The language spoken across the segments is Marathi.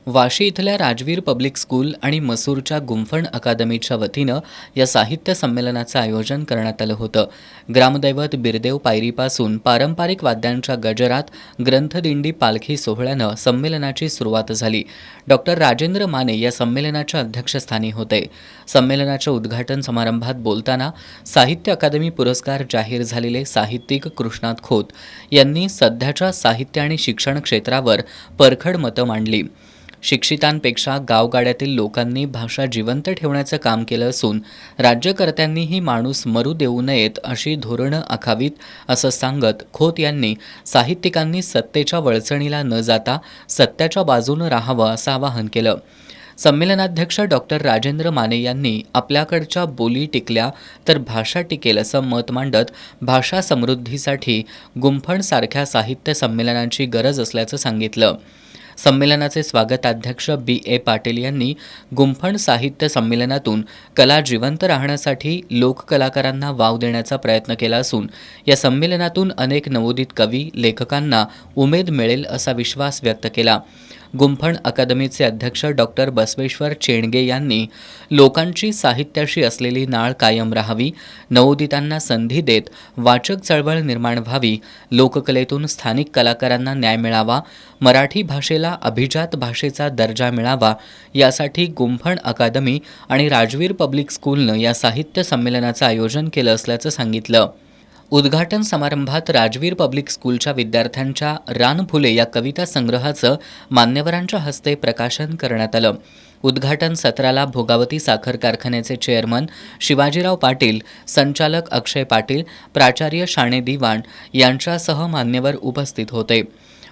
वाशी इथल्या राजवीर पब्लिक स्कूल आणि मसूरच्या गुंफण अकादमीच्या वतीनं या साहित्य संमेलनाचं आयोजन करण्यात आलं होतं. ग्रामदैवत बिरदेव पायरीपासून पारंपरिक वाद्यांच्या गजरात ग्रंथदिंडी पालखी सोहळ्यानं संमेलनाची सुरुवात झाली. डॉक्टर राजेंद्र माने या संमेलनाच्या अध्यक्षस्थानी होते. संमेलनाच्या उद्घाटन समारंभात बोलताना साहित्य अकादमी पुरस्कार जाहीर झालेले साहित्यिक कृष्णात खोत यांनी सध्याच्या साहित्य आणि शिक्षण क्षेत्रावर परखड मतं मांडली. शिक्षितांपेक्षा गावगाड्यातील लोकांनी भाषा जिवंत ठेवण्याचं काम केलं असून राज्यकर्त्यांनीही माणूस मरू देऊ नयेत अशी धोरणं आखावीत असं सांगत खोत यांनी साहित्यिकांनी सत्तेच्या वळचणीला न जाता सत्याच्या बाजूनं राहावं असं आवाहन केलं. संमेलनाध्यक्ष डॉक्टर राजेंद्र माने यांनी आपल्याकडच्या बोली टिकल्या तर भाषा टिकेल असं मत मांडत भाषा समृद्धीसाठी गुंफणसारख्या साहित्य संमेलनांची गरज असल्याचं सांगितलं. संमेलनाचे स्वागताध्यक्ष B.A. पाटील यांनी गुंफण साहित्य संमेलनातून कला जिवंत राहण्यासाठी लोककलाकारांना वाव देण्याचा प्रयत्न केला असून या संमेलनातून अनेक नवोदित कवी लेखकांना उमेद मिळेल असा विश्वास व्यक्त केला. गुंफण अकादमीचे अध्यक्ष डॉक्टर बसवेश्वर चेणगे यांनी लोकांची साहित्याशी असलेली नाळ कायम राहावी, नवोदितांना संधी देत वाचक चळवळ निर्माण व्हावी, लोककलेतून स्थानिक कलाकारांना न्याय मिळावा, मराठी भाषेला अभिजात भाषेचा दर्जा मिळावा यासाठी गुंफण अकादमी आणि राजवीर पब्लिक स्कूलनं या साहित्य संमेलनाचं आयोजन केलं असल्याचं सांगितलं. उद्घाटन समारंभात राजवीर पब्लिक स्कूलच्या विद्यार्थ्यांच्या रानफुले या कविता संग्रहाचं मान्यवरांच्या हस्ते प्रकाशन करण्यात आलं. उद्घाटन सत्राला भोगावती साखर कारखान्याचे चेअरमन शिवाजीराव पाटील, संचालक अक्षय पाटील, प्राचार्य शाणे दिवाण यांच्यासह मान्यवर उपस्थित होते.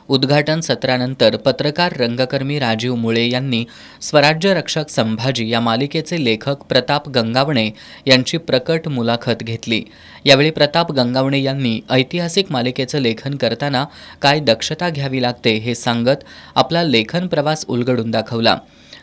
उद्घाटन सत्रानंतर पत्रकार रंगकर्मी राजीव मुळे यांनी स्वराज्य रक्षक संभाजी या मालिकेचे लेखक प्रताप गंगावणे यांची प्रकट मुलाखत घेतली. यावेळी प्रताप गंगावणे यांनी ऐतिहासिक मालिकेचं लेखन करताना काय दक्षता घ्यावी लागते हे सांगत आपला लेखन प्रवास उलगडून दाखवला.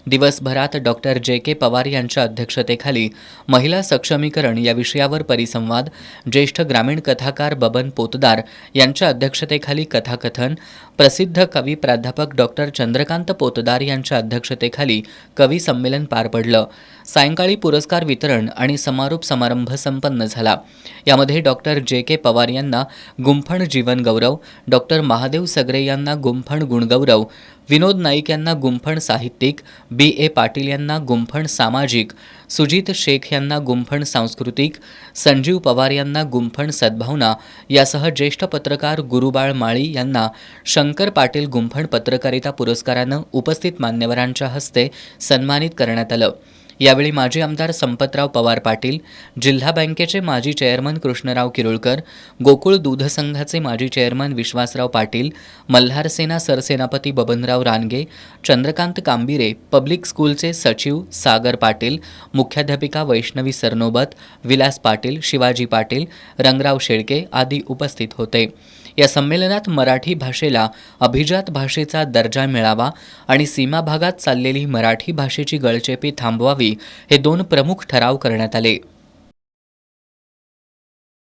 दिवसभरात डॉक्टर J.K. पवार यांच्या अध्यक्षतेखाली महिला सक्षमीकरण या विषयावर परिसंवाद, ज्येष्ठ ग्रामीण कथाकार बबन पोतदार यांच्या अध्यक्षतेखाली कथाकथन, प्रसिद्ध कवी प्राध्यापक डॉक्टर चंद्रकांत पोतदार यांच्या अध्यक्षतेखाली कवी संमेलन पार पडलं. सायंकाळी पुरस्कार वितरण आणि समारोप समारंभ संपन्न झाला. यामध्ये डॉक्टर J.K. पवार यांना गुंफण जीवन गौरव, डॉक्टर महादेव सगरे यांना गुंफण गुणगौरव, विनोद नाईक यांना गुंफण साहित्यिक, B.A. पाटील यांना गुंफण सामाजिक, सुजित शेख यांना गुंफण सांस्कृतिक, संजीव पवार यांना गुंफण सद्भावना यासह ज्येष्ठ पत्रकार गुरुबाळ माळी यांना शंकर पाटील गुंफण पत्रकारिता पुरस्कारानं उपस्थित मान्यवरांच्या हस्ते सन्मानित करण्यात आलं. यावेळी माजी आमदार संपतराव पवार पाटील, जिल्हा बँकेचे माजी चेअरमन कृष्णराव किरुळकर, गोकुळ दूध संघाचे माजी चेअरमन विश्वासराव पाटील, मल्हार सेना सरसेनापती बबनराव रानगे, चंद्रकांत कांबिरे, पब्लिक स्कूलचे सचिव सागर पाटील, मुख्याध्यापिका वैष्णवी सरनोबत, विलास पाटील, शिवाजी पाटील, रंगराव शेळके आदी उपस्थित होते. या संमेलनात मराठी भाषेला अभिजात भाषेचा दर्जा मिळावा आणि सीमा भागात चाललेली मराठी भाषेची गळचेपी थांबवावी हे दोन प्रमुख ठराव करण्यात आले.